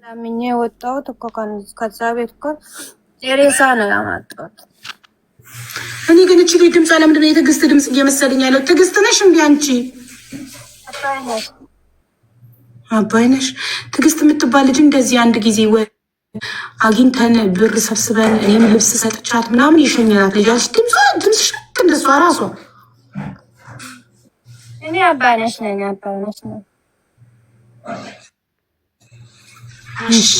ለምኜ የወጣሁት እኮ ከዛ ቤት እኮ ቴሬሳ ነው ያመጣሁት። እኔ ግን እቺ ቤት ድምፅ ለምንድን ነው የትዕግስት ድምፅ እየመሰለኝ ያለው? ትዕግስት ነሽ እንዴ አንቺ? አባይነሽ ትዕግስት የምትባል ልጅ እንደዚህ አንድ ጊዜ አግኝተን ብር ሰብስበን እኔም ልብስ ሰጥቻት ምናምን የሸኘናት ልጃች ድምፅሽ እንደሷ ራሷ። እኔ አባይነሽ ነኝ። አባይነሽ ነው። እሺ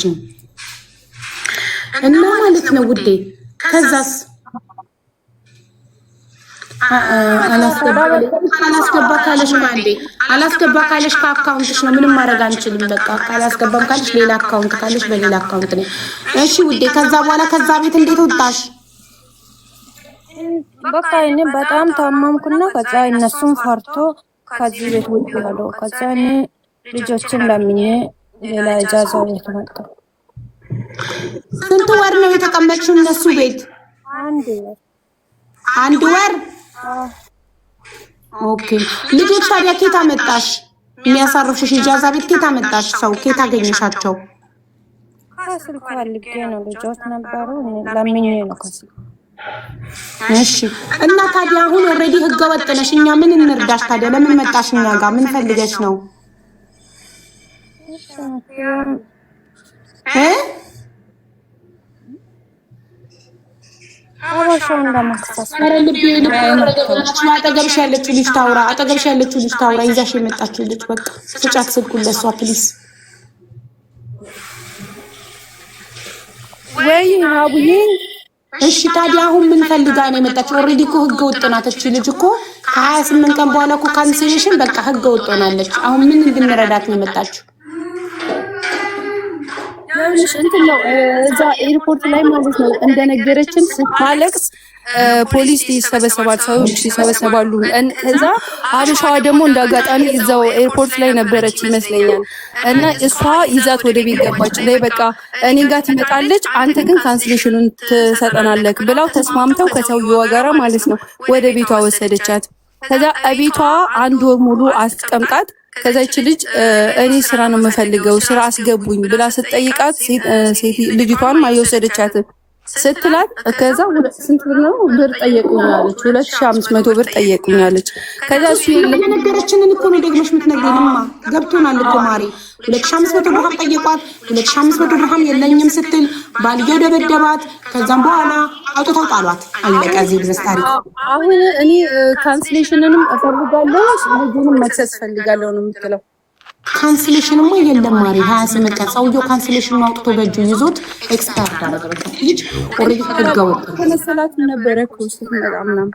እና ማለት ነው ውዴ። ከዛስ አላስገባ ካለሽ ማንዴ አላስገባ ካለሽ ከአካውንትሽ ነው። ምንም ማድረግ አንችልም። በቃ ካላስገባም ካለሽ ሌላ አካውንት ካለሽ በሌላ አካውንት ነው። እሺ ውዴ። ከዛ በኋላ ከዛ ቤት እንዴት ወጣሽ? በቃ እኔ በጣም ታመምኩና ከዛ እነሱም ፈርቶ ከዚህ ቤት ውጭ ያለው። ከዛ እኔ ልጆችን ለምኜ ሌላ እጃዛ ቤት መጣ። ስንት ወር ነው የተቀመጥሽው እነሱ ቤት? አንድ ወር። ኦኬ። ልጆች ታዲያ ኬት አመጣሽ? የሚያሳርፍሽ እጃዛ ቤት ኬት አመጣሽ? ሰው ኬት አገኘሻቸው? ከስልክ ፈልጌ ነው። ልጆች ነበሩ ለምኜ ነው ከስልክ። እሺ። እና ታዲያ አሁን ኦልሬዲ ህገ ወጥ ነሽ። እኛ ምን እንርዳሽ ታዲያ? ለምን መጣሽ እኛ ጋር? ምን ፈልገሽ ነው? አጠገብሽ ያለችው ልጅ ታውራ። አጠገብሽ ያለችው ልጅ ታውራ። ይዛሽ የመጣችው ልጅ በቃ ስጫት ስልኩን ለሷ ፕሊዝ። ወይ አቡዬ። እሺ ታዲያ አሁን ምን ፈልጋ ነው የመጣችው? ኦልሬዲ እኮ ህገ ወጥ ናት እቺ ልጅ እኮ። ከ28 ቀን በኋላ እኮ ካንሴሌሽን በቃ ህገ ወጥ ሆናለች። አሁን ምን እንድንረዳት ነው የመጣችው? ያውልሽ እንትን ነው እዛ ኤርፖርት ላይ ማለት ነው እንደነገረችን ስታለቅስ ፖሊስ ይሰበሰባል፣ ሰዎች ይሰበሰባሉ። እዛ አበሻዋ ደግሞ እንዳጋጣሚ እዛው ኤርፖርት ላይ ነበረች ይመስለኛል። እና እሷ ይዛት ወደ ቤት ገባች። ላይ በቃ እኔ ጋር ትመጣለች፣ አንተ ግን ካንስሌሽኑን ትሰጠናለህ ብላው ተስማምተው ከሰውየው ጋር ማለት ነው ወደ ቤቷ ወሰደቻት። ከዛ ቤቷ አንድ ወር ሙሉ አስቀምጣት። ከዛች ልጅ እኔ ስራ ነው የምፈልገው ስራ አስገቡኝ ብላ ስትጠይቃት ልጅቷን ማይወሰደቻት ስትላት ከዛ ስንት ብር ነው ብር ጠየቁኛለች። 2500 ብር ጠየቁኛለች። ከዛ እሱ የነገረችንን እኮ ነው ደግመሽ የምትነግሪንማ። ገብቶናል እኮ ማሪ። 2500 ብር ጠየቋት። 2500 ብር የለኝም ስትል ባልየው ደበደባት። ከዛም በኋላ አውጥተው ጣሏት። አለቀ። እዚህ ድረስ ታሪክ። አሁን እኔ ካንስሌሽንንም እፈልጋለሁ ልጁንም መክሰስ እፈልጋለሁ ነው የምትለው። ካንስሌሽንማ የለም ማሪ። 28 ቀን ሰውየው ካንስሌሽን አውጥቶ በእጁ ይዞት ኤክስፐርት አደረገ። ልጅ ኦሬዲ ተጋወጠ። ከነሰላት ነበረ እኮ ምናምን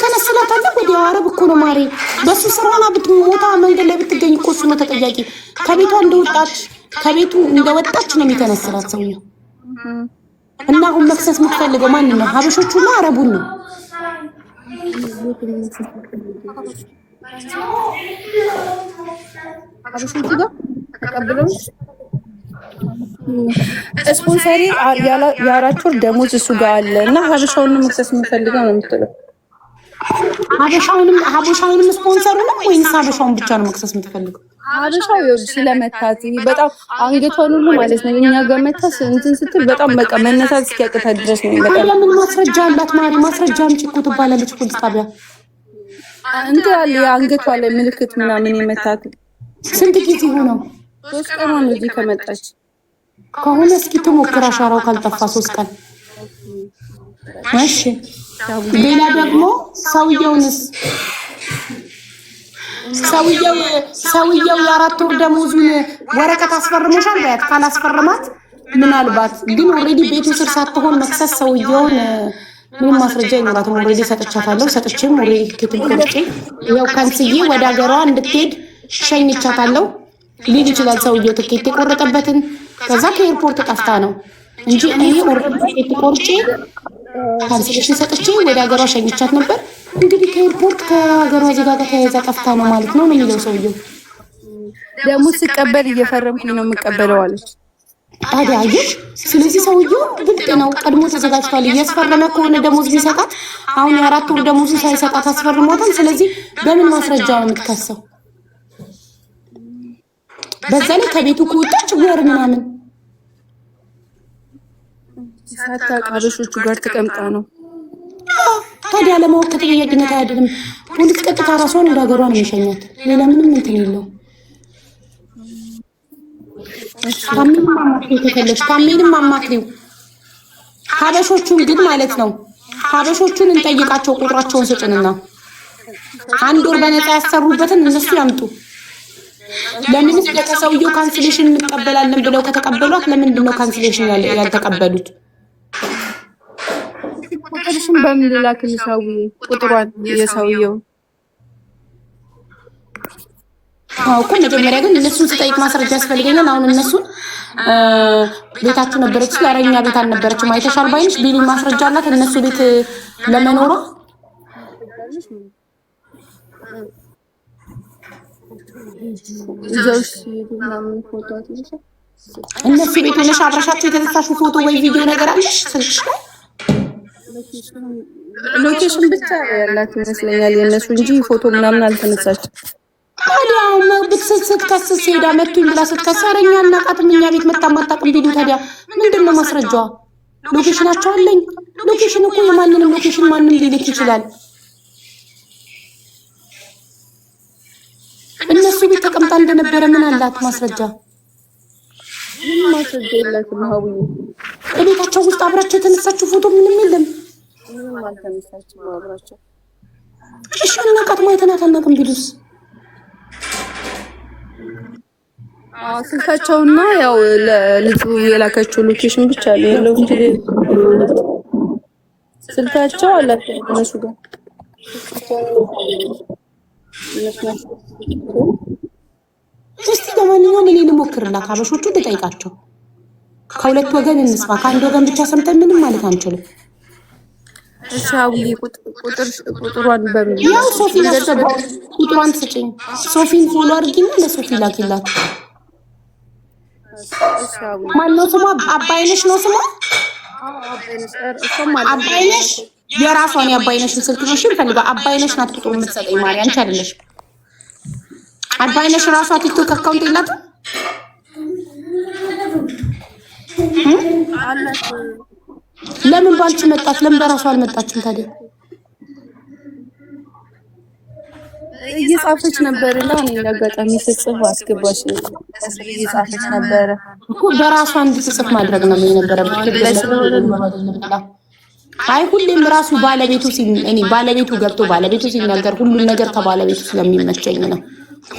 ከነሰላት አለ። ወዲያ አረብ እኮ ነው ማሪ። በሱ ስራና ብትሞታ መንገድ ላይ ብትገኝ እኮ እሱ ነው ተጠያቂ። ከቤቷ እንደወጣች ከቤቱ እንደወጣች ነው የሚተነስላት ሰውየው። እና አሁን መክሰስ የምትፈልገው ማን ነው? ሀበሾቹና አረቡን ነው። ስፖንሰሪ የአራት ወር ደሞዝ እሱ ጋር አለ እና ሀበሻውን መክሰስ የምፈልገው ነው የምትለው። ሀበሻውንም ስፖንሰሩንም ወይስ ሀበሻውን ብቻ ነው መክሰስ የምትፈልገው? ሀበሻው ይኸውልሽ ስለመታት በጣም አንገቷን ሁሉ ማለት ነው እኛ ጋር መታስ እንትን ስትል በጣም በቃ መነሳት እስኪያቅታት ድረስ ነው የሚመጣው። ለምን ማስረጃ አላት ማለት ማስረጃ አምጪ እኮ ትባላለች ፖሊስ ጣቢያ። እንትን አለ የአንገቷ ላይ ምልክት ምናምን የመታት። ስንት ጊዜ ሆነው? 3 ቀን ነው እዚህ ከመጣች ከሆነ እስኪ ትሞክር። አሻራው ካልጠፋ 3 ቀን። እሺ ሌላ ደግሞ ሰውየው የአራት ወር ደሞዙን ወረቀት አስፈርመሻል በያት። ካላስፈረማት ምናልባት ግን ኦልሬዲ ቤቱ ስር ሳትሆን መክሰስ ሰውየውን ምንም ማስረጃ ይኖራትም። ኦልሬዲ ሰጥቻታለሁ። ሰጥቼም ኦልሬዲ ትኬቱን ቆርጬ ያው ካንስዬ ወደ ሀገሯ እንድትሄድ ሸኝቻታለሁ ሊል ይችላል ሰውየው ትኬት የቆረጠበትን። ከዛ ከኤርፖርት ጠፍታ ነው እንጂ እኔ ኦልሬዲ ትኬት ቆርጬ ካንስሌሽን ሰጥቼ ወደ ሀገሯ ሸኝቻት ነበር። እንግዲህ ከኤርፖርት ከሀገሯ ዜጋ ጋር ተያይዛ ጠፍታ ነው ማለት ነው የሚለው ሰውየው። ደግሞ ስቀበል እየፈረምኩኝ ነው የምቀበለው አለች። ታዲያ አየሽ፣ ስለዚህ ሰውየው ብልጥ ነው፣ ቀድሞ ተዘጋጅቷል። እያስፈረመ ከሆነ ደሞዝ ቢሰጣት አሁን የአራት ወር ደሞዝ ሳይሰጣት አስፈርሞታል። ስለዚህ በምን ማስረጃ ነው የምትከሰው? በዛ ላይ ከቤቱ ከወጣች ወር ምናምን ሳታቃበሾቹ ጋር ተቀምጣ ነው። ታዲያ ለማወቅ ከተጠያቂነት አያድንም። ፖሊስ ቀጥታ ራሷን ወደ ሀገሯ ነው የሚሸኛት። ሌላ ምንም እንትን የለው። ታሜንም አማክሪው ከፈለግሽ፣ ታሜንም አማክሪው። ሀበሾቹን ግን ማለት ነው ሀበሾቹን እንጠይቃቸው። ቁጥራቸውን ስጭንና 1 ወር በነፃ ያሰሩበትን እነሱ ያምጡ። ለምንስ ለከሰውየው ካንስሌሽን እንቀበላለን ብለው ከተቀበሏት ለምንድን ነው ካንስሌሽን ያልተቀበሉት? ቁጥርሽን በምን ልላክልሽ? ቁጥሯን የሰውየው እኮ መጀመሪያ ግን እነሱን ስጠይቅ ማስረጃ ያስፈልገኛል። አሁን እነሱን ቤታችሁ ነበረች ለአረኛ ቤት አልነበረችም አይተሻል ባይንሽ ቢሊ ማስረጃ አላት እነሱ ቤት ለመኖሯ። እነሱ ቤት ሆነሽ አብረሻቸው የተነሳሽው ፎቶ ወይ ቪዲዮ ነገር አለሽ ስልክሽ ላይ? ሎኬሽን ብቻ ያላት ይመስለኛል የእነሱ እንጂ ፎቶ ምናምን አልተነሳችም። ታዲያ ብትስስት ከስስ ሄዳ መቱኝ ብላ ስትከሰረኛ እናቃትም እኛ ቤት መታማጣቅም ቢሉ ታዲያ ምንድን ነው ማስረጃዋ? ሎኬሽናቸው አለኝ። ሎኬሽን እኮ የማንንም ሎኬሽን ማንም ሊልክ ይችላል። እነሱ ቤት ተቀምጣ እንደነበረ ምን አላት ማስረጃ? ማስረጃ የላትም። ሀቡዬ ቤታቸው ውስጥ አብራቸው የተነሳችው ፎቶ ምንም የለም። ምንም አልተነሳችም አብራቸው። እሺ እናቃት ማየተናት አናቅም ቢሉስ? ስልካቸውና ያው ለልጁ የላከችው ሎኬሽን ብቻ ነው ያለው እንጂ ስልካቸው አላቸው እነሱ ጋር። እስቲ ለማንኛውም እኔ ልሞክርላት፣ ሀበሾቹ ልጠይቃቸው። ከሁለት ወገን እንስማ። ከአንድ ወገን ብቻ ሰምተን ምንም ማለት አንችልም። እሺ አውሊ ቁጥሯን በምን ያው ሶፊ ያሰባው ቁጥሯን ስጭኝ። ሶፊን ፎሎ አድርጊና ለሶፊ ላኪላት። ማነው ስሟ? አባይነሽ ነው ስሟ? አባይነሽ የራሷን የአባይነሽን ስልክ ነው እሺ የምፈልገው። አባይነሽ ናት ቁጥሩ የምትሰጠኝ ማርያም አንቺ አይደለሽ። አባይነሽ ራሷ ቲክቶክ አካውንት የላትም? ለምን ባንቺ መጣች? ለምን በራሷ አልመጣችም ታዲያ? እየጻፈች ነበር እና እኔ አጋጣሚ ስጽፍ አስገባሽ እየጻፈች ነበር እኮ በራሷ እንድትጽፍ ማድረግ ነው የነበረበት። አይ ሁሌም ራሱ ባለቤቱ እኔ ባለቤቱ ገብቶ ባለቤቱ ሲናገር ሁሉን ነገር ከባለቤቱ ስለሚመቸኝ ነው።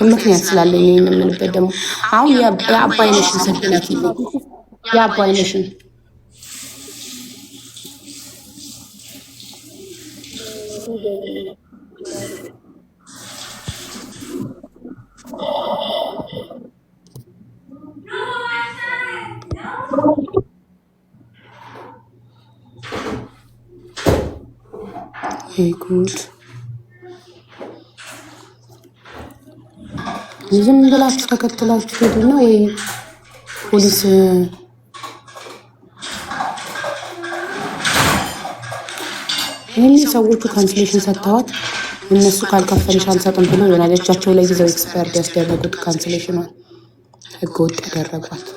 ምክንያት ስላለኝ ነው የምንበት። ደግሞ አሁን የአባይነሽን ሰጥናት ይልኝ የአባይነሽን ጉድ ዝም ብላችሁ ተከትላችሁ ሄዱና ወይ ፖሊስ እነዚህ ሰዎቹ ካንስሌሽን ሰጥተዋት እነሱ ካልከፈልሽ አልሰጥም ብሎ ይሆናል እጃቸው ላይ ይዘው ኤክስፐርት ያስደረጉት ካንስሌሽኗን ህገወጥ ያደረጓት።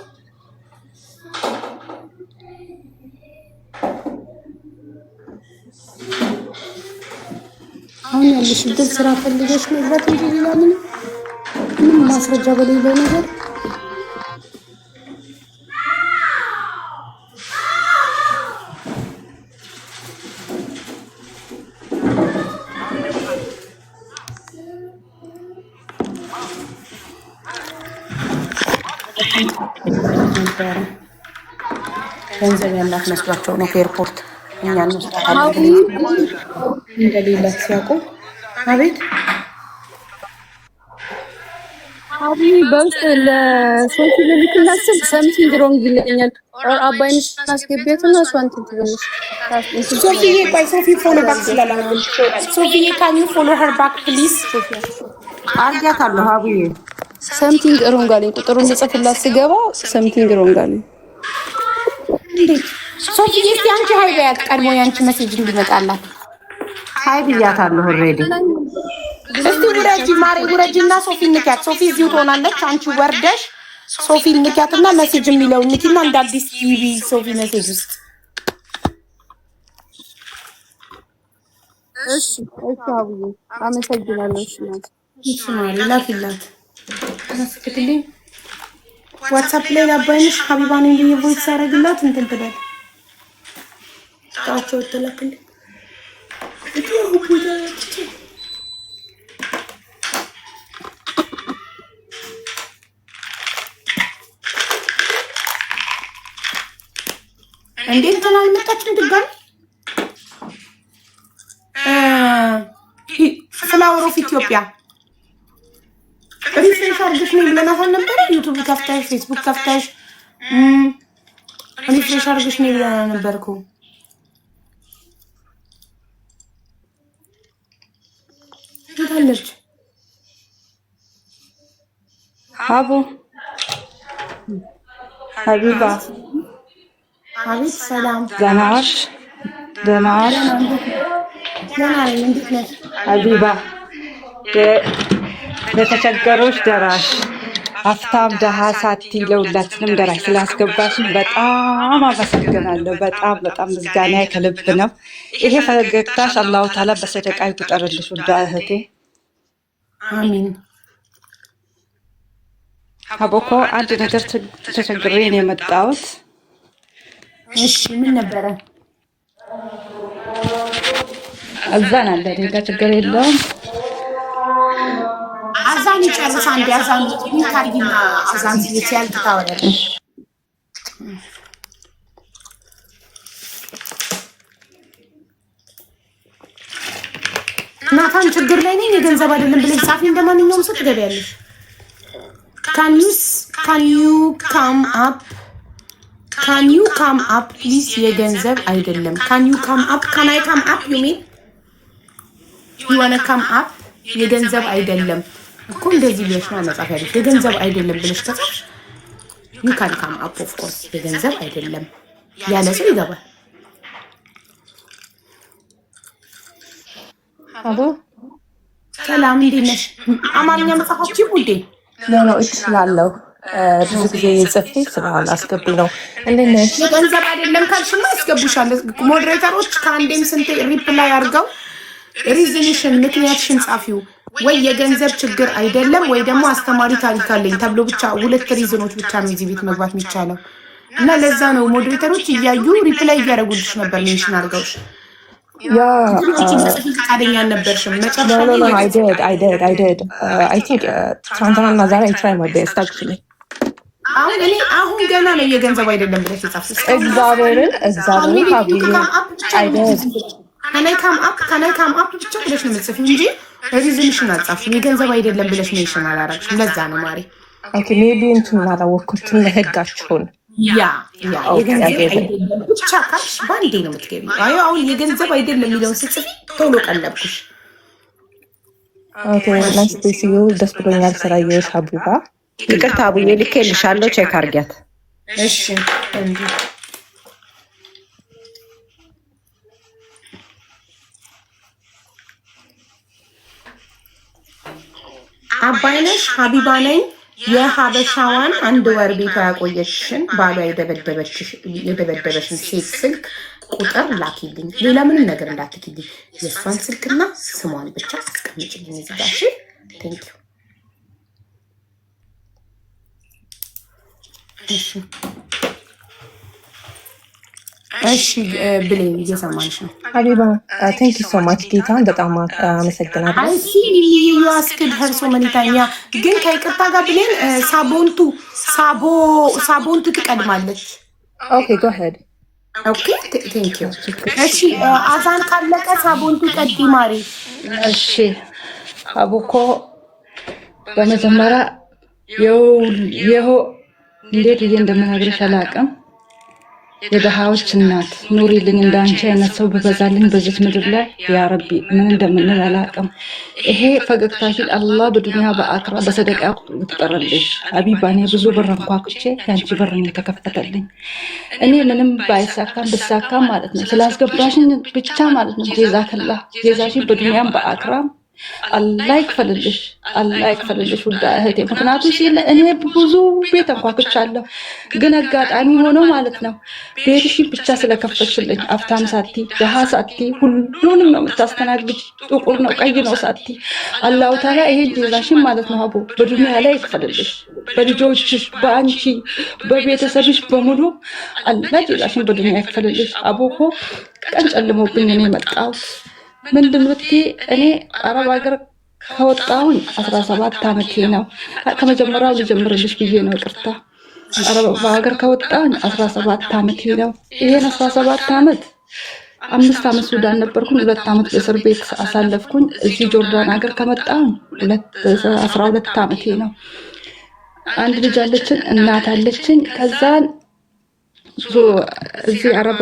አሁን ያለሽበት ስራ ፈልገሽ መግባት እንጂ ሌላ ምንም ማስረጃ በሌለው ነገር ገንዘብ ያላት መስሏቸው ነው ከኤርፖርት እኛን መስሏታል እንደሌላት ሲያውቁ። አቤት አቢ በውስጥ ለሶፊ ልልክላት ስል ሰምቲንግ ሮንግ ይለኛል። አባይነሽ አስገቢያትና እሷን ትንሽ ሶፊዬ ቆይ ሶፊ ፎሎ ባክ ስላላችሁ ሶፊዬ ካን ዩ ፎሎ ሄር ባክ ፕሊዝ አርጋታለሁ። አብዬ ሰምቲንግ ሮንግ አለኝ። ቁጥሩን ልጽፍላት ስገባ ሰምቲንግ ሮንግ አለኝ። እንዴት ሶፊዬ እስቲ አንቺ ሃይ በያት ቀድሞ ያንቺ ሜሴጅ እንዲመጣላት። ሃይ ብያታለሁ ኦልሬዲ እስቲ ውረጂ ማሬ ውረጂና ሶፊ ንኪያት። ሶፊ እዚሁ ትሆናለች። አንቺ ወርደሽ ሶፊ ንኪያትና ሜሴጅ የሚለውን ንኪና እንደ አዲስ ቲቪ ሶፊ ሜሴጅ ውስጥ እሺ አቡዬ አመሰግናለሁ። እሺ ማሬ ላኪላት አስከትልኝ ዋትስአፕ ላይ ላባይንሽ ሀቢባን እንደ ቮይስ ያደርግላት እንትን ትበል ታቸው ተላክልኝ እንዴት ተናልመጣችሁ ድጋሚ ፍላወር ኦፍ ኢትዮጵያ ሪፍሬሽ አድርገሽ ነው ብለናት ነበር። ዩቲዩብ ከፍተሽ ፌስቡክ ከፍተሽ ሪፍሬሽ አድርገሽ ነው ብለና ነበርኩ። ታለች አቡ ሀቢባ አቤት ሰላም ደህና ዋልሽ? ደህና ዋልሽ? ደህና ነኝ። እንዴት ነሽ ሀቢባ? ለተቸገሮች ደራሽ ሀብታም ደሃ ሳቲ ለሁላችንም ደራሽ ስላስገባሽን በጣም አመሰግናለሁ። በጣም በጣም ምስጋና ከልብ ነው። ይሄ ፈገግታሽ አላሁ ታላ በሰደቃ ይቁጠርልሽ ውድ እህቴ። አሚን። አቦኮ አንድ ነገር ተቸግሬ ነው የመጣሁት። እሺ ምን ነበረ? አዛን አለ ሌላ ችግር የለውም። አዛን ይጨርስ አንዴ አዛን ይካርጊና አዛን ሲያል ታወራለሽ። ናታን ችግር ላይ ነኝ የገንዘብ አይደለም ብለሽ ጻፊ እንደማንኛውም ሰው ትገቢያለሽ። can you come up please? የገንዘብ አይደለም። can I come up you mean you wanna come up? የገንዘብ አይደለም እኮ እንደዚህ ብለሽ ነው መጻፍ ያለሽ። የገንዘብ አይደለም ብለሽ ከጻፍሽ you can come up of course። የገንዘብ አይደለም ያለ ሰው ይገባል። አቦ ሰላም እንዴት ነሽ? አማርኛ መጽሐፎች ውዴ ነው እችላለሁ። ብዙ ጊዜ ጽፌ ስራል አስገብ ነው። እንዴት ነሽ? የገንዘብ አይደለም ካልሽማ ያስገቡሻል። ሞዴሬተሮች ከአንዴም ስንት ሪፕላይ አድርገው ሪዝንሽን ምክንያትሽን ጻፊው ወይ የገንዘብ ችግር አይደለም ወይ ደግሞ አስተማሪ ታሪክ አለኝ ተብሎ ብቻ ሁለት ሪዝኖች ብቻ ነው እዚህ ቤት መግባት የሚቻለው እና ለዛ ነው ሞዴሬተሮች እያዩ ሪፕላይ እያደረጉልሽ ነበር ሜንሽን አድርገውሽ። ፈቃደኛ አልነበርሽም መጨረሻ ላይ። I did. I think ትናንትናና ዛሬ I try my best actually። አሁን ገና ነው የገንዘብ አይደለም ብለሽ የጻፍሽ። እግዚአብሔርን ሀቢዬ I did። can I come up ብቻ ብለሽ ነው የምትጽፊው እንጂ ሪዝንሽን አልጻፍሽም። የገንዘብ አይደለም ብለሽ ሜንሽን አላደረግሽም። ለዛ ነው ማሪ። ኦኬ ሜቢ እንትን አላወቅኩትም ህጋችሁን። የገንዘብ አይደለም ብቻ ካልሽ ባንዴ ነው የምትገቢው። አሁን የገንዘብ አይደለም የሚለውን ስትጽፊ ቶሎ ቀለብኩሽ። ኦኬ ናይስ ቱ ሲ ዩ። ደስ ብሎኛል ስላየሁሽ ሀቢባ። ይቅርታ አቡዬ ልኬልሻለሁ፣ ቼክ አድርጊያት። እሺ እንዴ አባይነሽ ሀቢባ ነኝ። የሀበሻዋን አንድ ወር ቤቷ ያቆየችሽን ባሏ የደበደበሽን ሴት ስልክ ቁጥር ላኪልኝ። ሌላ ምንም ነገር እንዳትልኝ። የእሷን ስልክና ስሟን ብቻ አስቀምጭልኝ እዚህ ጋር። ቴንክ ዩ። እሺ ብሌን እየሰማንሽ ነው። ሀቢባ ቴንክ ዩ ሶ ማች ጌታን በጣም አመሰግናለሁ። አይ ሲ ዩ አስክድ ሄር ሶ መኒ ታይም። ያ ግን ከይቅርታ ጋር ብሌን ሳቦንቱ ትቀድማለች። ኦኬ ጎ ሄድ። ኦኬ ቴንክ ዩ። እሺ አዛን ካለቀ ሳቦንቱ ቀዲ ማሪ። እሺ አቡኮ በመጀመሪያ ይኸው እንዴት ብዬ እንደምነግርሽ አላውቅም። የደሃዎች እናት ኑሪልኝ፣ እንዳንቺ አይነት ሰው በበዛልኝ በዚች ምድር ላይ ያ ረቢ። ምን እንደምንል አላውቅም። ይሄ ፈገግታሽን አላህ በዱንያ በአክራ በሰደቃ ይቁጠርልሽ ሀቢባ። እኔ ብዙ በር አንኳኩቼ ያንቺ በር ነው የተከፈተልኝ። እኔ ምንም ባይሳካም ብሳካም ማለት ነው ስላስገባሽኝ ብቻ ማለት ነው ጀዛከላ። ጀዛሽን በዱንያም በአክራም አላህ ይክፈልልሽ፣ አላህ ይክፈልልሽ ውድ እህቴ። ምክንያቱም ሲል እኔ ብዙ ቤት እንኳኩቻለሁ፣ ግን አጋጣሚ ሆኖ ማለት ነው ቤትሽን ብቻ ስለከፈችልኝ አፍታም ሳቲ ደሃ ሳቲ ሁሉንም ነው የምታስተናግጅ። ጥቁር ነው ቀይ ነው ሳቲ አላሁ ተዓላ ይሄ ጀዛሽን ማለት ነው አቡ በዱንያ ላይ ይክፈልልሽ፣ በልጆችሽ፣ በአንቺ፣ በቤተሰብሽ በሙሉ አላህ ጀዛሽን በዱንያ ይክፈልልሽ። አቡ እኮ ቀን ጨልሞብኝ ነው የመጣሁት። ምንድን ብትይ እኔ አረብ ሀገር ከወጣሁኝ 17 ዓመቴ ነው። ከመጀመሪያው ልጀምርልሽ ብዬ ነው ይቅርታ። አረብ ሀገር ከወጣሁኝ 17 ዓመቴ ነው። ይሄን 17 ዓመት 5 ዓመት ሱዳን ነበርኩኝ፣ 2 ዓመት በእስር ቤት አሳለፍኩኝ። እዚህ ጆርዳን ሀገር ከመጣሁኝ 12 ዓመቴ ነው። አንድ ልጅ አለችን፣ እናት አለችኝ። ከዛን እዚህ አረብ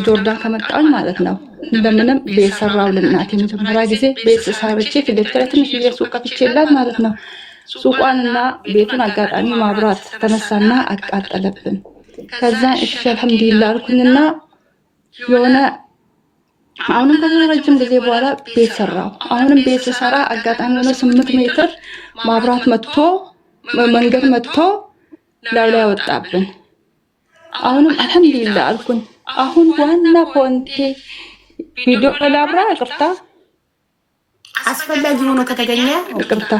ጆርዳን ከመጣሁኝ ማለት ነው እንደምንም ቤት ሰራው ለእናቴ። መጀመሪያ ጊዜ ቤት ሰርቼ ፊት ትንሽ ሱቅ ከፍቼላት ማለት ነው። ሱቋንና ቤቱን አጋጣሚ ማብራት ተነሳና አቃጠለብን። ከዛ እሺ አልሐምዱሊላህ አልኩኝና የሆነ አሁንም ከረጅም ጊዜ በኋላ ቤት ሰራው። አሁንም ቤት ሰራ አጋጣሚ ሆነ 8 ሜትር ማብራት መጥቶ መንገድ መጥቶ ላይ ወጣብን። አሁንም አልሐምዱሊላህ አልኩኝ። አሁን ዋና ፖንቴ ቪዲዮ ላብራ ይቅርታ፣ አስፈላጊ ሆኖ ከተገኘ ይቅርታ።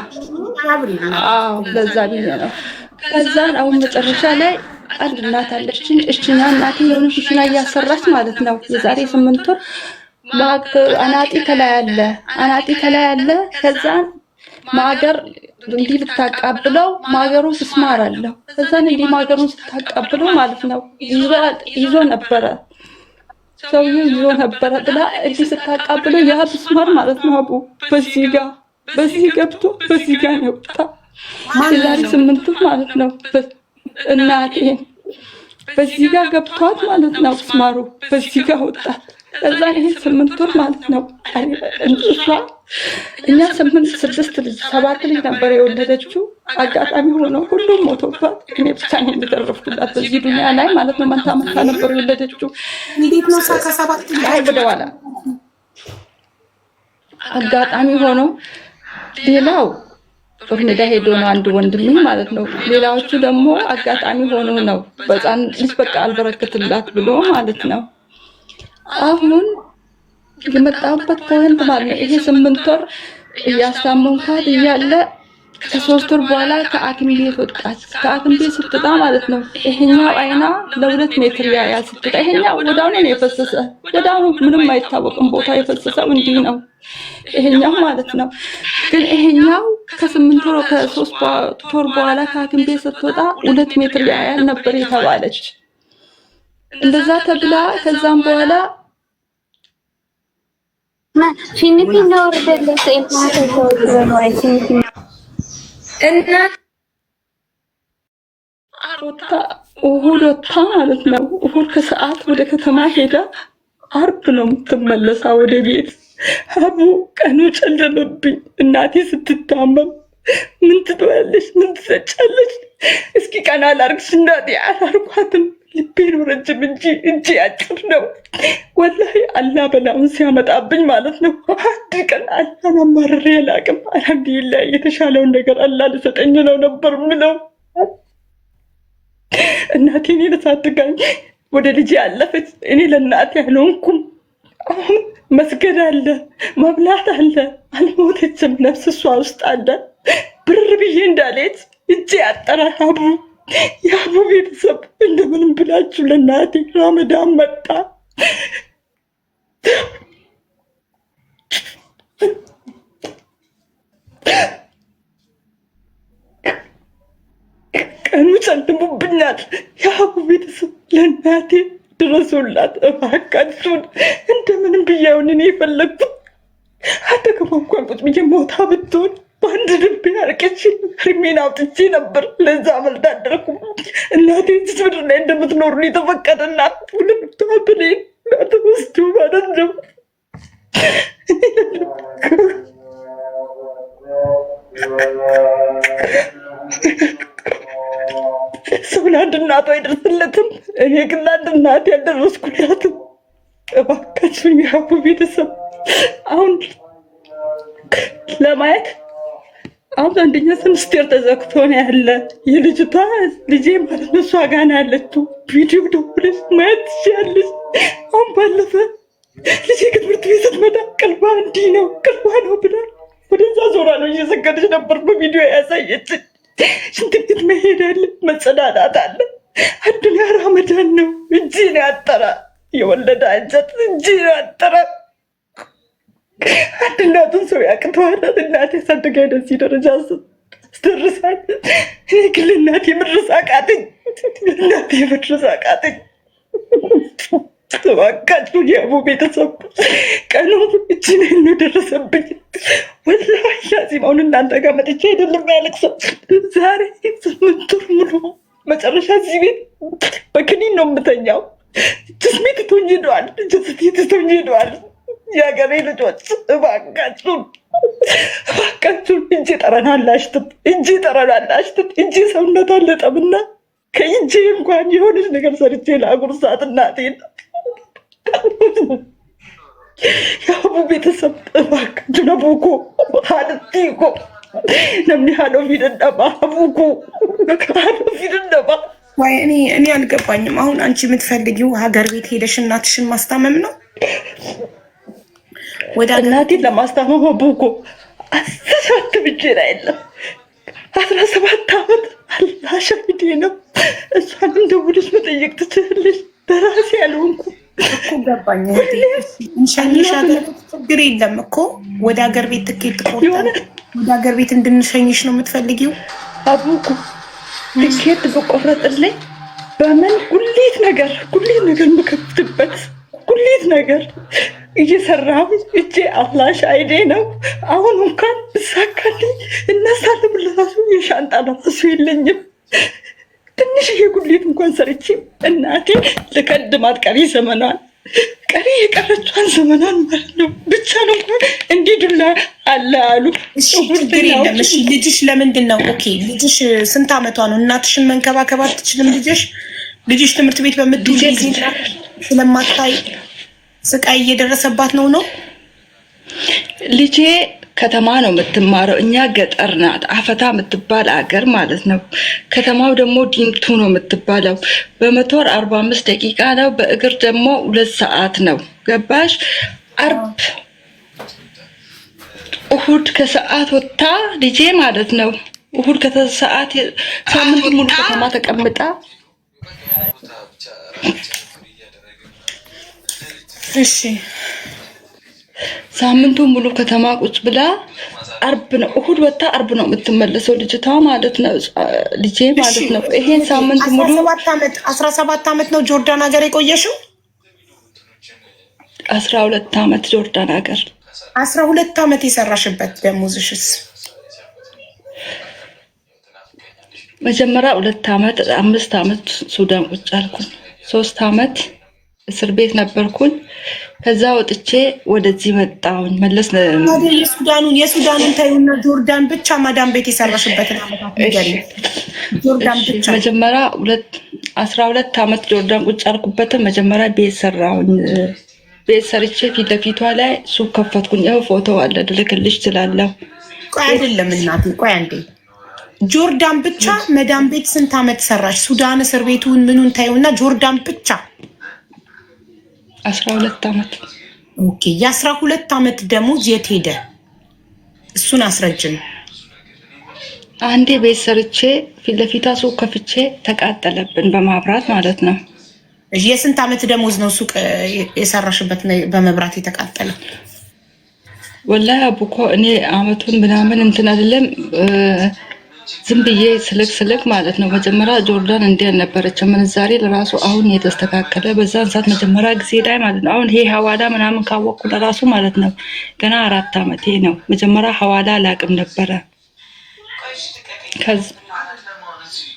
ለዛ ብዬ ነው። ከዛን አሁን መጨረሻ ላይ አንድ እናት አለችኝ። እችኛ እናቴ የሆነ ሽሽና እያሰራች ማለት ነው። የዛሬ 8 ወር አናጢ ከላይ አለ። ከዛን ማገር እንዲህ ልታቃብለው ማገሩ ስማር አለው። ከዛን እንዲህ ማገሩን ስታቃብለው ማለት ነው ይዞ ነበረ ሰውዬው ይዞ ነበረ ብላ እንዲህ ስታቃብለው ያ ብስማር ማለት ነው አቡ በዚህ ገብቶ በዚህ ጋር ነው ወጣ። የዛሬ 8 ወር ማለት ነው እናቴ በዚህ ጋር ገብቷት ማለት ነው ብስማሩ በዚህ ጋር ወጣት። ከዛ ይሄ 8 ወር ማለት ነው እንሷ እኛ 7 ልጅ ነበር የወለደችው። አጋጣሚ ሆኖ ሁሉም ሞቶባት እኔ ብቻ ነኝ የተረፍኩላት በዚህ ዱንያ ላይ ማለት ነው። መንታ ነበር የወለደችው። እንዴት ነው ከ7 ልጅ በኋላ አጋጣሚ ሆኖ ሌላው ጦር ሜዳ ሄዶ ነው አንድ ወንድሜ ማለት ነው። ሌላዎቹ ደግሞ አጋጣሚ ሆኖ ነው በዛን ልጅ በቃ አልበረከትላት ብሎ ማለት ነው። አሁን የመጣሁበት ፖይንት ማለት ነው ይሄ 8 ወር እያስታመምኳት እያለ ከ3 ወር በኋላ ከሐኪም ቤት ወጣች። ከሐኪም ቤት ስትወጣ ማለት ነው ይሄኛው አይና ለ2 ሜትር ያያል ስትወጣ፣ ይሄኛው ወዳው ነው የፈሰሰ። ወዳው ምንም አይታወቅም ቦታ የፈሰሰው እንዲህ ነው ይሄኛው ማለት ነው። ግን ይሄኛው ከ8 ወር ከ3 ወር በኋላ ከሐኪም ቤት ስትወጣ 2 ሜትር ያያል ነበር የተባለች። እንደዛ ተብላ ከዛም በኋላ ፊኒፒን ነው ወርደለሰ እና እሑድ ወጣ ማለት ነው። እሑድ ከሰዓት ወደ ከተማ ሄዳ አርብ ነው የምትመለሳ ወደ ቤት። አቡ ቀኑ ጨለመብኝ። እናቴ ስትታመም ምን ትበያለሽ? ምን ትሰጫለሽ? እስኪ ቀና ላርግሽ እናቴ አላርኳትም። ልቤ ነው ረጅም እንጂ እጄ አጭር ነው። ወላሂ አላህ በላውን ሲያመጣብኝ ማለት ነው አንድ ቀን አላህን አማርሬ አላውቅም። አልሐምዱሊላህ የተሻለውን ነገር አላህ ልሰጠኝ ነው ነበር ምለው። እናቴ እኔን አሳድጋኝ ወደ ልጄ አለፈች። እኔ ለእናቴ አልሆንኩም። አሁን መስገድ አለ፣ መብላት አለ። አልሞተችም፣ ነፍስ እሷ ውስጥ አለ። ብር ብዬ እንዳሌት እጄ አጠረ። አቡ የአቡ ቤተሰብ እንደምንም ብላችሁ ለእናቴ ረመዳን መጣ። ቀኑ ጨልሞብኛል። የአቡ ቤተሰብ ለእናቴ ድረሱላት እባካችሁን። እንደምንም ብያውን እኔ የፈለግኩት አጠገቧ እንኳን ቁጭ ብዬ ሞታ ብትሆን በአንድ ልቤ አርቄች እርሜን አውጥቼ ነበር። ለዛ አልታደርኩም። እናቴ እዚህ ምድር ላይ እንደምትኖር ነው የተፈቀደላት። ሁለት ብሌን ተወስዶ ማለት ነው። ሰው ለአንድ እናቱ አይደርስለትም። እኔ ግን ለአንድ እናቴ ያልደረስኩላትም። እባካችሁን የአቡ ቤተሰብ አሁን ለማየት አሁን አንደኛ ሴምስተር ተዘግቶ ነው ያለ የልጅቷ ልጄ ማለት ነው። እሷ ጋር ነው ያለችው። ቪዲዮ ደውለሽ ማየት ትችያለሽ። አሁን ባለፈ ልጄ ከትምህርት ቤት ስትመጣ ቅልቧ እንዲህ ነው ቅልቧ ነው ብላ ወደዛ ዞራ ነው እየሰገደች ነበር በቪዲዮ ያሳየችኝ። ሽንት ቤት መሄድ አለ፣ መጸዳዳት አለ። አዱንያ ረመዳን ነው። እጅ ነው ያጠራ የወለደ አንጀት እጅ ነው ያጠራ። አንድ እናቱን ሰው ያቅተዋል። እናቴ ሳድጋ ደዚህ ደረጃ አስደርሳል። እኔ ግን እናቴ መድረስ አቃተኝ። እናቴ መድረስ አቃተኝ። እባካችሁ የአቡ ቤተሰብ ቀኑ እጅን ነው ደረሰብኝ። ወላሂ ላዚም አሁን እናንተ ጋር መጥቼ አይደለም ያለቅሰው። ዛሬ 8 ወር ሙሉ መጨረሻ እዚህ ቤት በክኒን ነው የምተኛው። ጅስሜ ትቶኝ ሄደዋል። ጅስሜ ትቶኝ ሄደዋል። የሀገሬ ልጆች እባካችሁን እባካችሁን እጄ ጠረናል አሽትት፣ እጄ ጠረናል አሽትት። እጄ ሰውነት አለጠምና ከእጄ እንኳን የሆነች ነገር ሰርቼ ለአጉርሳት እናቴን የአቡ ቤተሰብ እባካችሁን አቡኮ ሀድቲኮ ነምኒ ሀዶ ፊደንደማ አቡኮ ሀዶ ፊደንደማ ወይ እኔ አልገባኝም። አሁን አንቺ የምትፈልጊው ሀገር ቤት ሄደሽ እናትሽን ማስታመም ነው? ወደ እናቴን ለማስታመም አቡኮ 17 ብቻ አይደለም 17 ዓመት አላህ ሸሂዴ ነው። እሷን እንደውልሽ መጠየቅ ትችላለሽ። በራሴ ያልሆንኩ እኮ ገባኝ። እንሸኝሻለን፣ ችግር የለም እኮ ወደ ሀገር ቤት ትኬት ቆርጠን ወደ ሀገር ቤት እንድንሸኝሽ ነው የምትፈልጊው? አቡኩ ትኬት በቆረጥልኝ በምን ጉሊት ነገር የምከፍትበት ጉሊት ነገር እየሰራሁ እጄ አላህ ሻሂዴ ነው። አሁን እንኳን ብሳካልኝ እነሳለሁ ብለራሱ የሻንጣ ለራሱ የለኝም። ትንሽዬ ጉሊት እንኳን ሰርቼ እናቴ ልከድማት ቀሪ የቀረቿን ዘመኗን ማለት ነው። ብቻ ነው እንኳን እንዲህ ዱላ አለ አሉ። ችግር የለም። እሺ ልጅሽ ለምንድን ነው ኦኬ? ልጅሽ ስንት ዓመቷ ነው? እናትሽን መንከባከብ አትችልም? ልጅሽ ትምህርት ቤት በምትሄድ ጊዜ ስለማታይ ስቃይ እየደረሰባት ነው? ልጄ ከተማ ነው የምትማረው። እኛ ገጠር ናት፣ አፈታ የምትባል አገር ማለት ነው። ከተማው ደግሞ ዲምቱ ነው የምትባለው። በሞተር 45 ደቂቃ ነው፣ በእግር ደግሞ 2 ሰዓት ነው። ገባሽ? አርብ እሁድ ከሰዓት ወጥታ ልጄ ማለት ነው። እሁድ ከሰዓት ሳምንት ሙሉ ከተማ ተቀምጣ እሺ ሳምንቱ ሙሉ ከተማ ቁጭ ብላ አርብ ነው እሁድ ወጣ አርብ ነው የምትመለሰው ልጅቷ ማለት ነው። ልጄ ማለት ነው። ይሄን ሳምንት ሙሉ 17 ዓመት ነው ጆርዳን ሀገር የቆየሽው? 12 ዓመት ጆርዳን ሀገር። 12 ዓመት የሰራሽበት ደሞዝሽስ? መጀመሪያ 2 ዓመት 5 ዓመት ሱዳን ቁጭ አልኩኝ። 3 ዓመት እስር ቤት ነበርኩኝ። ከዛ ወጥቼ ወደዚህ መጣሁኝ። መለስ የሱዳኑን ታዩና ጆርዳን ብቻ ማዳም ቤት የሰራሽበትን አመታት ንገሪ። ጆርዳን ብቻ መጀመሪያ 12 ዓመት ጆርዳን ቁጭ አልኩበትን መጀመሪያ ቤት ሰራሁኝ። ቤት ሰርቼ ፊት ለፊቷ ላይ ሱቅ ከፈትኩኝ። ያው ፎቶ አለ ልልክልሽ እችላለሁ። ቆይ አይደለም እናቴ ቆይ አንዴ። ጆርዳን ብቻ ማዳም ቤት ስንት ዓመት ሰራሽ? ሱዳን እስር ቤቱን ምኑን ታዩና ጆርዳን ብቻ 12 ዓመት። ኦኬ የ12 ዓመት ደሞዝ የት ሄደ? እሱን አስረጅን። አንዴ ቤት ሰርቼ ፊት ለፊቷ ሱቅ ከፍቼ ተቃጠለብን በማብራት ማለት ነው። የስንት ዓመት ደሞዝ ነው ሱቅ የሰራሽበት በመብራት የተቃጠለው? ወላሂ አቡኮ እኔ አመቱን ምናምን እንትን አይደለም ዝም ብዬ ስልክ ማለት ነው። መጀመሪያ ጆርዳን እንዲህ ነበረች ምንዛሬ ለራሱ አሁን የተስተካከለ በዛን ሰዓት መጀመሪያ ጊዜ ላይ ማለት ነው። አሁን ይሄ ሐዋላ ምናምን ካወቅኩ ለራሱ ማለት ነው ገና 4 ዓመቴ ነው። መጀመሪያ ሐዋላ አላቅም ነበረ።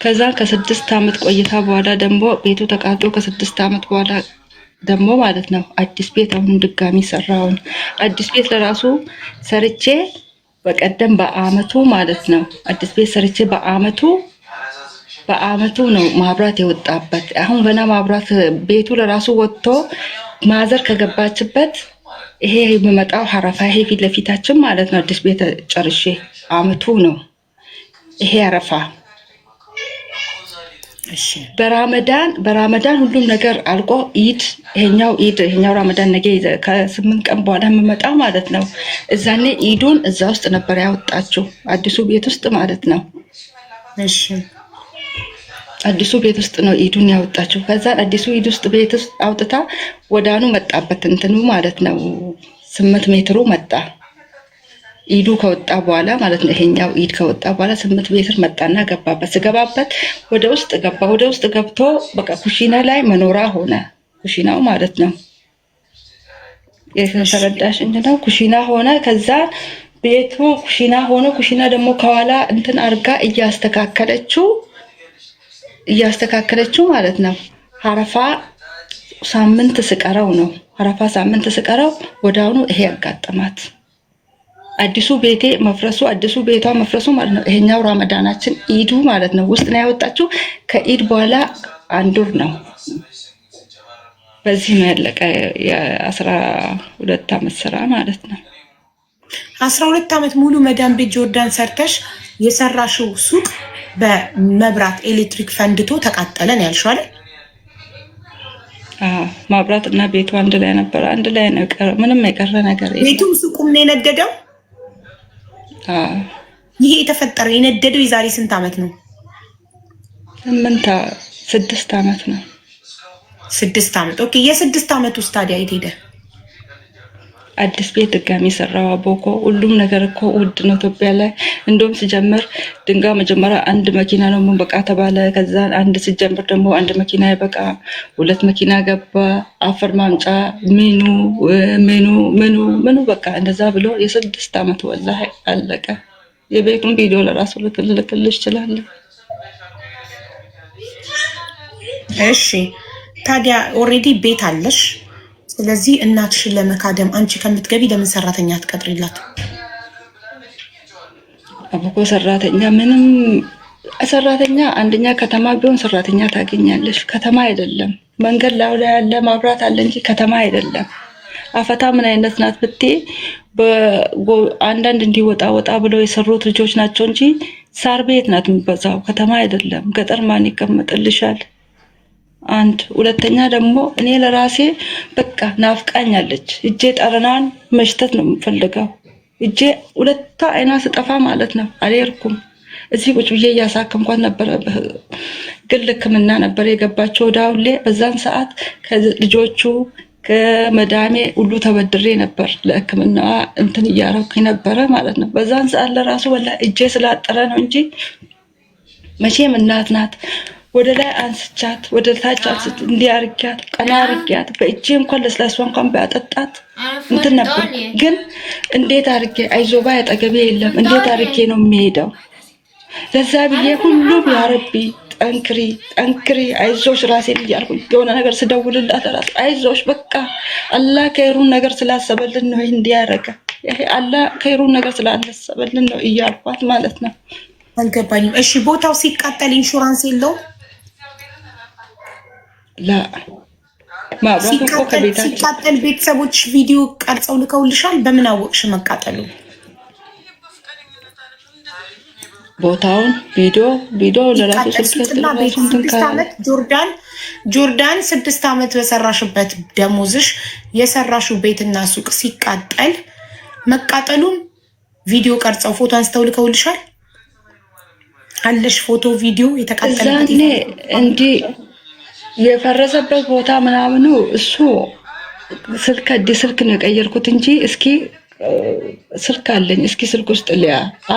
ከዛ ከ6 ዓመት ቆይታ በኋላ ደግሞ ቤቱ ተቃጥሎ ከ6 ዓመት በኋላ ደግሞ ማለት ነው አዲስ ቤት አሁን ድጋሚ ሰራውን። አዲስ ቤት ለራሱ ሰርቼ በቀደም በአመቱ ማለት ነው አዲስ ቤት ሰርቼ በአመቱ ነው ማብራት የወጣበት። አሁን ገና ማብራት ቤቱ ለራሱ ወጥቶ ማዘር ከገባችበት ይሄ የሚመጣው ሀረፋ ይሄ ፊት ለፊታችን ማለት ነው። አዲስ ቤት ጨርሼ አመቱ ነው ይሄ አረፋ። እሺ በራመዳን ሁሉም ነገር አልቆ ይሄኛው ራመዳን ነገ ከ8 ቀን በኋላ የምመጣው ማለት ነው። እዛኔ ኢዱን እዛ ውስጥ ነበር ያወጣችው አዲሱ ቤት ውስጥ ማለት ነው። እሺ አዲሱ ቤት ውስጥ ነው ኢዱን ያወጣችው። ከዛ አዲሱ ኢድ ውስጥ ቤት ውስጥ አውጥታ ወዳኑ መጣበት እንትኑ ማለት ነው 8 ሜትሩ መጣ። ኢዱ ከወጣ በኋላ ማለት ነው ይሄኛው ኢድ ከወጣ በኋላ 8 ሜትር መጣና ገባበት። ስገባበት ወደ ውስጥ ገባ። ወደ ውስጥ ገብቶ በቃ ኩሽና ላይ መኖራ ሆነ። ኩሽናው ማለት ነው የተረዳሽ ነው። ኩሽና ሆነ። ከዛ ቤቱ ኩሽና ሆነ። ኩሽና ደግሞ ከኋላ እንትን አርጋ እያስተካከለችው ማለት ነው። ሀረፋ ሳምንት ስቀረው ነው። ሀረፋ ሳምንት ስቀረው ወዳውኑ ይሄ ያጋጠማት አዲሱ ቤቷ መፍረሱ ማለት ነው። ይሄኛው ረመዳናችን ኢዱ ማለት ነው ውስጥ ነው ያወጣችው። ከኢድ በኋላ 1 ወር ነው። በዚህ ነው ያለቀ የ12 አመት ስራ ማለት ነው። 12 አመት ሙሉ መዳም ቤት ጆርዳን ሰርተሽ የሰራሽው ሱቅ በመብራት ኤሌክትሪክ ፈንድቶ ተቃጠለን ያልሽው አይደል? ማብራት እና ቤቱ አንድ ላይ ነበር። አንድ ላይ ነው ምንም የቀረ ነገር የለም። ቤቱም ሱቁም ነው የነደደው። ይሄ የተፈጠረው የነደደው የዛሬ ስንት አመት ነው? 6 አመት ነው። 6 አመት። ኦኬ። የ6 አመት ውስጥ ታዲያ የት ሄደ? አዲስ ቤት ድጋሚ ሰራው። አቦኮ ሁሉም ነገር እኮ ውድ ነው ኢትዮጵያ ላይ። እንደውም ሲጀምር ድንጋይ መጀመሪያ 1 መኪና ነው በቃ ተባለ። ከዛ አንድ ሲጀምር ደግሞ 1 መኪና ይበቃ 2 መኪና ገባ። አፈር ማምጫ ምኑ በቃ እንደዛ ብሎ የ6 አመት ወላሂ አለቀ። የቤቱን ቪዲዮ ለራሱ ልክልሽ ይችላል። እሺ ታዲያ ኦሬዲ ቤት አለሽ። ስለዚህ እናትሽን ለመካደም አንቺ ከምትገቢ ለምን ሰራተኛ አትቀጥሪላት? አቦኮ ሰራተኛ አንደኛ ከተማ ቢሆን ሰራተኛ ታገኛለሽ። ከተማ አይደለም መንገድ ላይ ያለ ማብራት አለ እንጂ ከተማ አይደለም። አፈታ ምን አይነት ናት ብትይ አንዳንድ እንዲወጣ ብለው የሰሩት ልጆች ናቸው እንጂ ሳር ቤት ናት የሚበዛው። ከተማ አይደለም። ገጠር ማን ይቀመጥልሻል? አንድ ሁለተኛ ደግሞ እኔ ለራሴ በቃ ናፍቃኛለች። እጄ ጠረናን መሽተት ነው የምፈልገው። እጄ ሁለታ አይኗ ስጠፋ ማለት ነው አልሄድኩም። እዚህ ቁጭ ብዬ እያሳከምኳት ነበረ። ግን ሕክምና ነበር የገባቸው ዳውሌ። በዛን ሰዓት ከልጆቹ ከመዳሜ ሁሉ ተበድሬ ነበር ለሕክምና እንትን እያረኩኝ ነበረ ማለት ነው። በዛን ሰዓት ለራሱ ወላ እጄ ስላጠረ ነው እንጂ መቼም እናት ናት። ወደ ላይ አንስቻት ወደ ታች እንዲያርጋት ቀና አርጋት በእጄ እንኳን ለስላሷ እንኳን ባያጠጣት እንትን ነበር። ግን እንዴት አርጌ አይዞባ ያጠገቤ የለም እንዴት አርጌ ነው የሚሄደው? ለዛ ብዬ ሁሉም ያ ረቢ ጠንክሪ አይዞሽ ራሴን እያልኩ የሆነ ነገር ስደውልላት ራሱ አይዞሽ በቃ አላህ ከይሩን ነገር ስላሰበልን ነው እንዲያረጋ አላህ ከይሩን ነገር ስላሰበልን ነው እያልኳት ማለት ነው። አልገባኝም። እሺ ቦታው ሲቃጠል ኢንሹራንስ የለውም? ሲቃጠል ቤተሰቦች ቪዲዮ ቀርጸው ልከውልሻል? በምን አወቅሽ መቃጠሉ? ቦታውን ቪዲዮ ለራሱ ጆርዳን 6 አመት በሰራሽበት ደሞዝሽ የሰራሽው ቤትና ሱቅ ሲቃጠል መቃጠሉን ቪዲዮ ቀርጸው ፎቶ አንስተው ልከውልሻል? አለሽ ፎቶ ቪዲዮ የተቃጠለበት እንዲህ የፈረሰበት ቦታ ምናምኑ እሱ ስልክ ነው የቀየርኩት እንጂ እስኪ ስልክ አለኝ። እስኪ ስልክ ውስጥ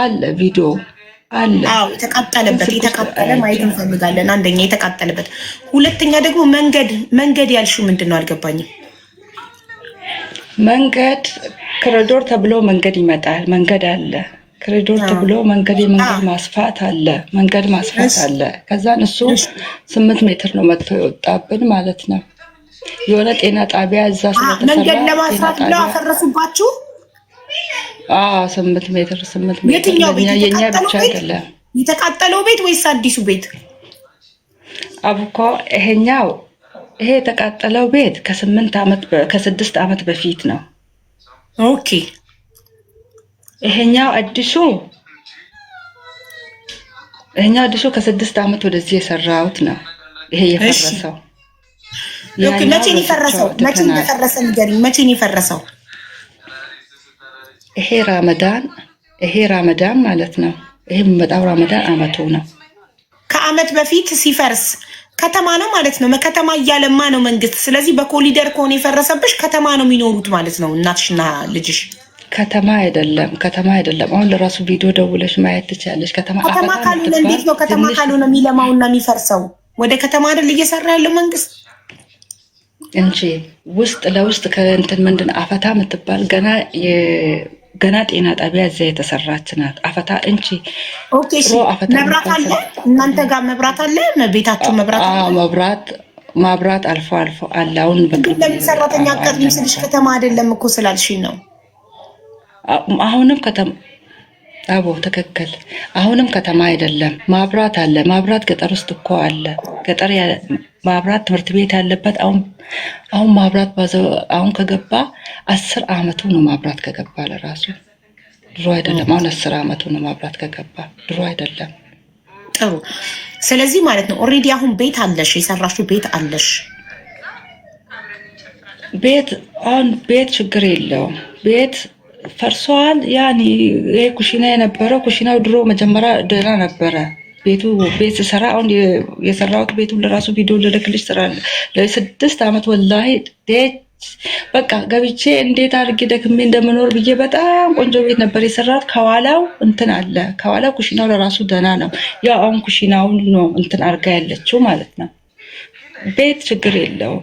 አለ ቪዲዮ አለ። አዎ የተቃጠለ ማየት እንፈልጋለን። አንደኛ የተቃጠለበት፣ ሁለተኛ ደግሞ መንገድ ያልሽው ምንድን ነው አልገባኝም። መንገድ ክሬዶር ተብሎ መንገድ ይመጣል። መንገድ አለ ክሬዶር ተብሎ መንገድ ማስፋት አለ። መንገድ ማስፋት አለ። ከዛን እሱ 8 ሜትር ነው መጥቶ የወጣብን ማለት ነው። የሆነ ጤና ጣቢያ እዛ ስለተሰራ መንገድ ለማስፋት ብለው አፈረሱባችሁ? 8 ሜትር የትኛው ቤት? የኛ ብቻ አይደለም። የተቃጠለው ቤት ወይስ አዲሱ ቤት? አብኮ ይሄ የተቃጠለው ቤት ከ6 አመት በፊት ነው። ኦኬ ይሄኛው አዲሱ ከ6 ዓመት ወደዚህ የሰራሁት ነው። ይሄ የፈረሰው ኦኬ። መቼ ነው የፈረሰው? መቼ ነው የፈረሰው? ይሄ ረመዳን ማለት ነው። ይሄ በጣም ረመዳን አመቱ ነው። ከአመት በፊት ሲፈርስ ከተማ ነው ማለት ነው። ከተማ እያለማ ነው መንግስት። ስለዚህ በኮሊደር ከሆነ የፈረሰብሽ ከተማ ነው የሚኖሩት ማለት ነው እናትሽና ልጅሽ። ከተማ አይደለም። አሁን ለራሱ ቪዲዮ ደውለሽ ማየት ትችላለሽ። ከተማ ካልሆነ እንዴት ነው ከተማ ካልሆነ የሚለማውና የሚፈርሰው? ወደ ከተማ አይደል እየሰራ ያለው መንግስት እንጂ ውስጥ ለውስጥ ከእንትን ምንድን አፈታ የምትባል ገና ጤና ጣቢያ እዚያ የተሰራች ናት። አፈታ እንጂ ኦኬ። መብራት አለ እናንተ ጋር? መብራት አለ ቤታችሁ? መብራት አልፎ አለ። አሁን ለምን ሰራተኛ አቀጥም ስልሽ ከተማ አይደለም እኮ ስላልሽኝ ነው። አሁንም ከተማ ትክክል። አሁንም ከተማ አይደለም። መብራት አለ። መብራት ገጠር ውስጥ እኮ አለ። ገጠር መብራት ትምህርት ቤት ያለበት አሁን መብራት አሁን ከገባ 10 ዓመቱ ነው። መብራት ከገባ ለራሱ ድሮ አይደለም። አሁን 10 ዓመቱ ነው መብራት ከገባ፣ ድሮ አይደለም። ጥሩ። ስለዚህ ማለት ነው ኦሬዲ አሁን ቤት አለሽ፣ የሰራሽው ቤት አለሽ። ቤት ችግር የለውም። ቤት ፈርሷል። ያኔ ይሄ ኩሽና የነበረው ኩሽናው ድሮ መጀመሪያ ደህና ነበረ። ቤት ስሰራ አሁን የሰራሁት ቤቱን ለራሱ ቪዲዮ ልልክልሽ ስራለ ለ6 ዓመት ወላሂ በቃ ገብቼ እንዴት አድርጌ ደክሜ እንደምኖር ብዬ በጣም ቆንጆ ቤት ነበር የሰራሁት። ከኋላው እንትን አለ። ከኋላው ኩሽናው ለራሱ ደህና ነው። ያው አሁን ኩሽናውን ነው እንትን አድርጋ ያለችው ማለት ነው። ቤት ችግር የለውም።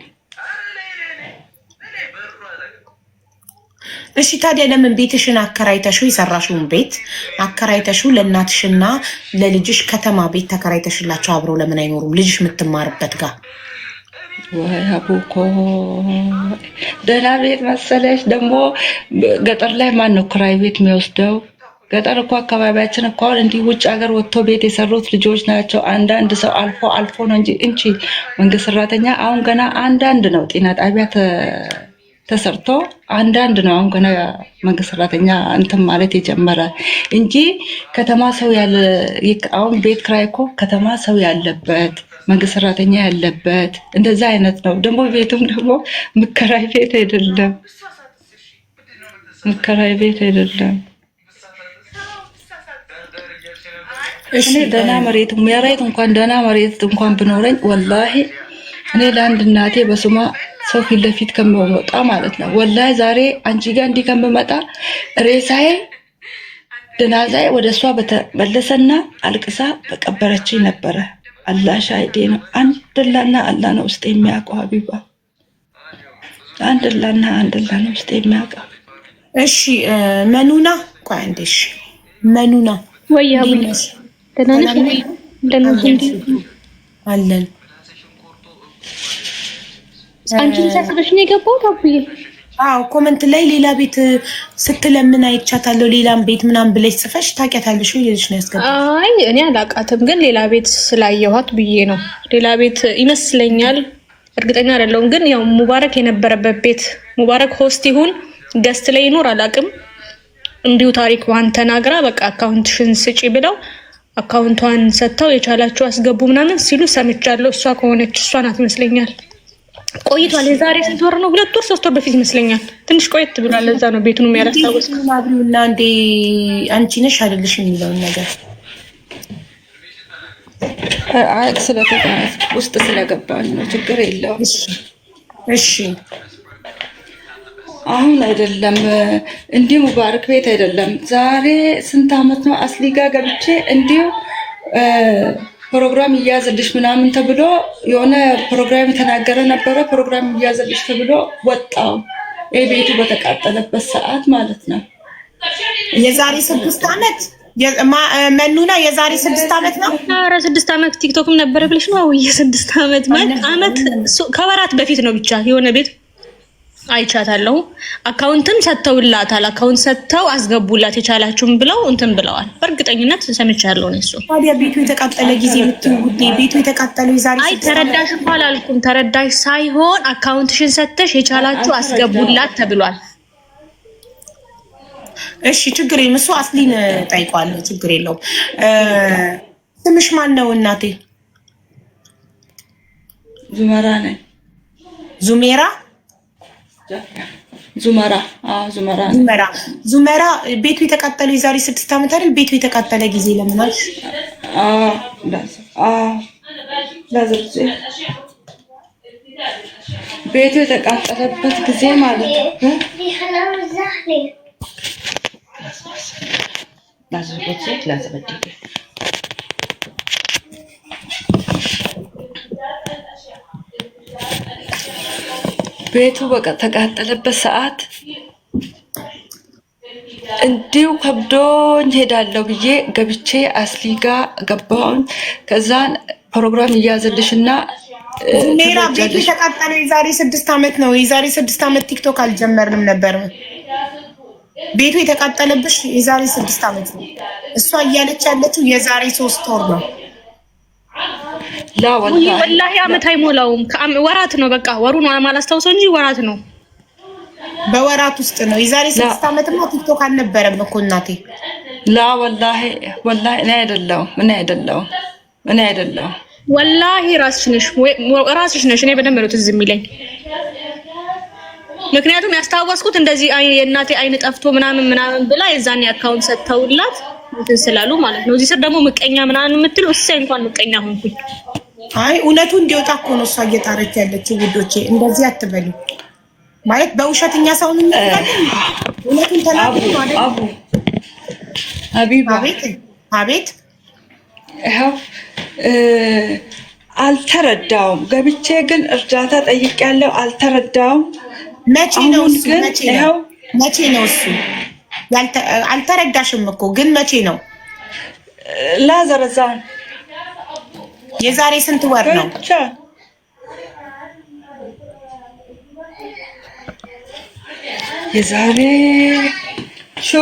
እሺ ታዲያ ለምን ቤትሽን አከራይተሽው የሰራሽውን ቤት አከራይተሽው ለእናትሽና ለልጅሽ ከተማ ቤት ተከራይተሽላቸው አብረው ለምን አይኖሩም? ልጅሽ የምትማርበት ጋር ወይ አቡኮ ደህና ቤት መሰለሽ። ደግሞ ገጠር ላይ ማን ነው ክራይ ቤት የሚወስደው? ገጠር እኮ አካባቢያችን እኮ አሁን እንዲህ ውጭ ሀገር ወጥቶ ቤት የሰሩት ልጆች ናቸው። አንዳንድ ሰው አልፎ ነው እንጂ መንግስት ሰራተኛ አሁን ገና አንዳንድ ነው ጤና ጣቢያ ተሰርቶ አንዳንድ ነው አሁን ገና መንግስት ሰራተኛ እንትን ማለት የጀመረ እንጂ ከተማ ሰው ያለ አሁን ቤት ክራይ እኮ ከተማ ሰው ያለበት መንግስት ሰራተኛ ያለበት እንደዛ አይነት ነው። ደግሞ ቤቱም ደግሞ ምከራይ ቤት አይደለም። እኔ ደህና መሬት እንኳን ብኖረኝ ወላሂ እኔ ለአንድ እናቴ በስሟ ሰው ፊት ለፊት ከመወጣ ማለት ነው ወላሂ ዛሬ አንቺ ጋር እንዲህ ከመመጣ ሬሳዬ ደናዛዬ ወደሷ በተመለሰና አልቅሳ በቀበረችኝ ነበረ። አላህ ሻሂዴ ነው። አንድላና አላህ ነው ውስጥ የሚያውቀው ሀቢባ፣ አንድላና ነው ውስጥ የሚያውቀው። እሺ መኑና ቆይ አንዴ። እሺ መኑና ወይ አቡሽ ተናነሽ አለን አንቺ ተሰብስበሽ ነው የገባው ታቡዬ? አዎ ኮሜንት ላይ ሌላ ቤት ስትለምን አይቻታለሁ። ሌላም ቤት ምናምን ብለሽ ጽፈሽ ታውቂያታለሽ ወይ ልጅ ነው ያስገባው? አይ እኔ አላውቃትም፣ ግን ሌላ ቤት ስላየኋት ብዬ ነው። ሌላ ቤት ይመስለኛል፣ እርግጠኛ አይደለሁም። ግን ያው ሙባረክ የነበረበት ቤት ሙባረክ ሆስት ይሁን ገስት ላይ ይኖር አላውቅም። እንዲሁ ታሪክ ዋን ተናግራ በቃ አካውንትሽን ስጪ ብለው አካውንቷን ሰጥተው የቻላችሁ አስገቡ ምናምን ሲሉ ሰምቻለሁ። እሷ ከሆነች እሷ ናት ይመስለኛል። ቆይቷል። የዛሬ ስንት ወር ነው? 2 ወር 3 ወር በፊት ይመስለኛል። ትንሽ ቆየት ብሏል። ለዛ ነው ቤቱን የሚያላስታውስኩ። አብሪውና እንዴ አንቺ ነሽ አይደለሽ የሚለውን ነገር አይ ስለተጋስ ውስጥ ስለገባን ነው። ችግር የለውም። እሺ አሁን አይደለም እንዲሁ ሙባረክ ቤት አይደለም። ዛሬ ስንት ዓመት ነው አስሊጋ ገብቼ እንዲሁ ፕሮግራም እያዘልሽ ምናምን ተብሎ የሆነ ፕሮግራም የተናገረ ነበረ። ፕሮግራም እያዘልሽ ተብሎ ወጣው ቤቱ በተቃጠለበት ሰዓት ማለት ነው። የዛሬ 6 ዓመት መኑና የዛሬ 6 ዓመት ነው። ኧረ 6 ዓመት ቲክቶክም ነበረ ብለሽ ነው? የ6 ዓመት ማለት ዓመት ከወራት በፊት ነው። ብቻ የሆነ ቤት አይቻታለሁ። አካውንትም ሰጥተውላታል። አካውንት ሰጥተው አስገቡላት የቻላችሁም ብለው እንትን ብለዋል። በእርግጠኝነት ሰምቻለሁ ነው እሱ። ታዲያ ቤቱ የተቃጠለ ጊዜ ምትውዴ ቤቱ የተቃጠለው ይዛሬ አይ ተረዳሽ እኮ አላልኩም። ተረዳሽ ሳይሆን አካውንትሽን ሰጥተሽ የቻላችሁ አስገቡላት ተብሏል። እሺ ችግር የለም። እሱ አስሊን ጠይቋለሁ። ችግር የለውም። ስምሽ ማን ነው እናቴ? ዙመራ ነኝ። ዙሜራ ዙመራ ዙመራ ዙመራ። ቤቱ የተቃጠለው የዛሬ 6 ዓመት አይደል? ቤቱ የተቃጠለ ጊዜ ለምናል? ለዘርዜ ቤቱ የተቃጠለበት ጊዜ ማለት ነው። ቤቱ በቃ ተቃጠለበት ሰዓት እንዲሁ ከብዶኝ ሄዳለሁ ብዬ ገብቼ አስሊጋ ገባሁኝ። ከዛን ፕሮግራም እያዘልሽና ዙሜራ ቤቱ የተቃጠለው የዛሬ 6 ዓመት ነው። የዛሬ 6 ዓመት ቲክቶክ አልጀመርንም ነበር። ቤቱ የተቃጠለብሽ የዛሬ 6 ዓመት ነው። እሷ እያለች ያለችው የዛሬ 3 ወር ነው። ላ ወላሂ ዓመት አይሞላውም። ወራት ነው። በቃ ወሩን ማላስታውሰው እንጂ ወራት ነው። በወራት ውስጥ ነው። የዛሬ 6 ዓመትማ ቲክቶክ አልነበረም እኮ እናቴ። ላ ወላሂ እኔ አይደለሁም ወላሂ ራስሽ ነሽ። እኔ በደንብ ነው ትዝ የሚለኝ። ምክንያቱም ያስታወስኩት እንደዚህ የእናቴ አይን ጠፍቶ ምናምን ብላ የዛኔ አካውንት ሰጥተውላት እንትን ስላሉ ማለት ነው። እዚህ ስር ደግሞ ምቀኛ ምናምን የምትሉ እሰይ እንኳን ምቀኛ ሆንኩኝ። አይ እውነቱ እንዲወጣ እኮ ነው እሷ እየጣረች ያለችው። ውዶቼ እንደዚህ አትበሉ ማለት በውሸትኛ ሰውን እንላለን። እውነቱን ተናገሩ ማለት አቡ ሀቢባ አቤት ይኸው አልተረዳውም። ገብቼ ግን እርዳታ ጠይቄያለሁ። አልተረዳውም። መቼ ነው እሱ? አልተረዳሽም እኮ ግን መቼ ነው? ላዘረዛ የዛሬ ስንት ወር ነው? የዛሬ